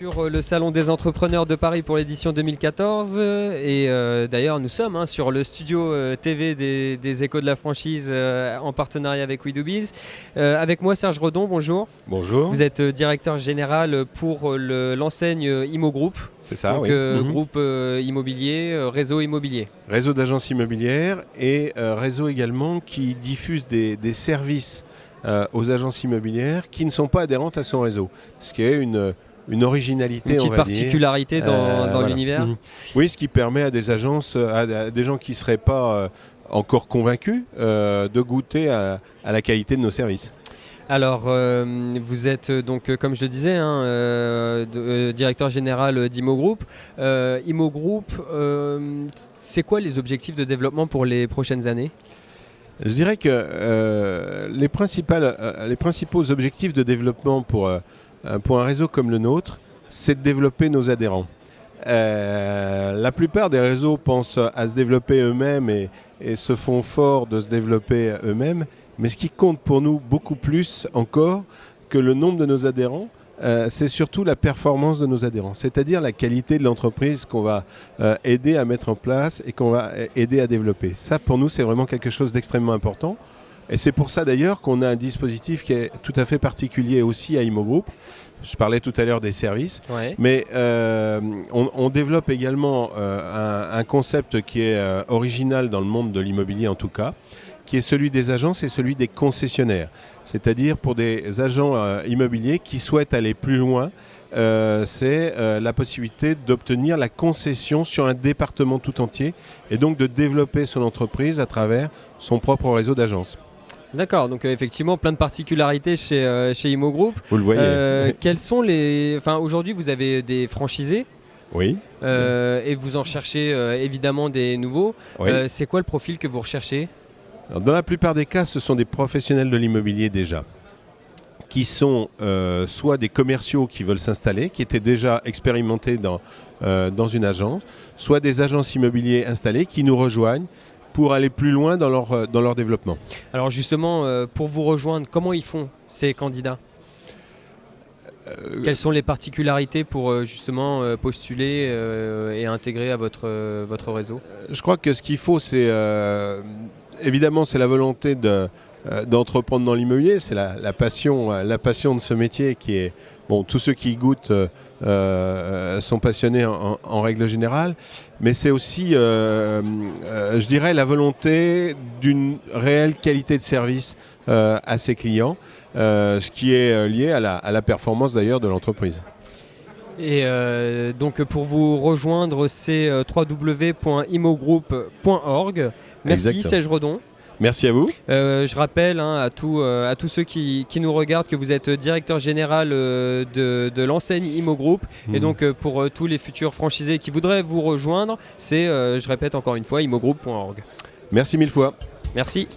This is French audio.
sur le Salon des entrepreneurs de Paris pour l'édition 2014 et d'ailleurs nous sommes sur le studio TV des Échos de la franchise en partenariat avec WeDoBiz. Avec moi Serge Redon, bonjour. Bonjour. Vous êtes directeur général pour l'enseigne Imo Group. C'est ça, donc, oui. Groupe immobilier, réseau immobilier. Réseau d'agences immobilières et réseau également qui diffuse des services aux agences immobilières qui ne sont pas adhérentes à son réseau. Ce qui est une originalité, une petite on va particularité dire. dans Voilà. l'univers. Oui, ce qui permet à des agences, à des gens qui ne seraient pas encore convaincus de goûter à la qualité de nos services. Alors, vous êtes donc, comme je le disais, directeur général d'Imo Group. Imo Group, c'est quoi les objectifs de développement pour les prochaines années ? Je dirais que les principaux objectifs de développement pour un réseau comme le nôtre, c'est de développer nos adhérents. La plupart des réseaux pensent à se développer eux-mêmes et se font fort de se développer eux-mêmes. Mais ce qui compte pour nous beaucoup plus encore que le nombre de nos adhérents, c'est surtout la performance de nos adhérents, c'est-à-dire la qualité de l'entreprise qu'on va aider à mettre en place et qu'on va aider à développer. Ça, pour nous, c'est vraiment quelque chose d'extrêmement important. Et c'est pour ça d'ailleurs qu'on a un dispositif qui est tout à fait particulier aussi à Imo Group. Je parlais tout à l'heure des services, ouais. Mais on développe également un concept qui est original dans le monde de l'immobilier en tout cas, qui est celui des agences et celui des concessionnaires. C'est-à-dire pour des agents immobiliers qui souhaitent aller plus loin, c'est la possibilité d'obtenir la concession sur un département tout entier et donc de développer son entreprise à travers son propre réseau d'agences. D'accord, donc effectivement plein de particularités chez Imo Group. Vous le voyez. Quels sont les... Enfin, aujourd'hui, vous avez des franchisés. Oui. Et vous en recherchez évidemment des nouveaux. Oui. C'est quoi le profil que vous recherchez ? Alors, dans la plupart des cas, ce sont des professionnels de l'immobilier déjà, qui sont soit des commerciaux qui veulent s'installer, qui étaient déjà expérimentés dans une agence, soit des agences immobiliers installées qui nous rejoignent pour aller plus loin dans leur développement. Alors justement, pour vous rejoindre, comment ils font ces candidats ? Quelles sont les particularités pour justement postuler et intégrer à votre réseau ? Je crois que ce qu'il faut, c'est évidemment c'est la volonté d'entreprendre dans l'immobilier, c'est la passion de ce métier qui est... Bon, tous ceux qui y goûtent sont passionnés en règle générale, mais c'est aussi, je dirais, la volonté d'une réelle qualité de service à ses clients, ce qui est lié à la performance d'ailleurs de l'entreprise. Et donc pour vous rejoindre, c'est www.imogroup.org. Merci Exactement. Serge Redon. Merci à vous. Je rappelle à tous ceux qui nous regardent que vous êtes directeur général de l'enseigne Imo Group. Et donc pour tous les futurs franchisés qui voudraient vous rejoindre, c'est, je répète encore une fois, imogroup.org. Merci mille fois. Merci.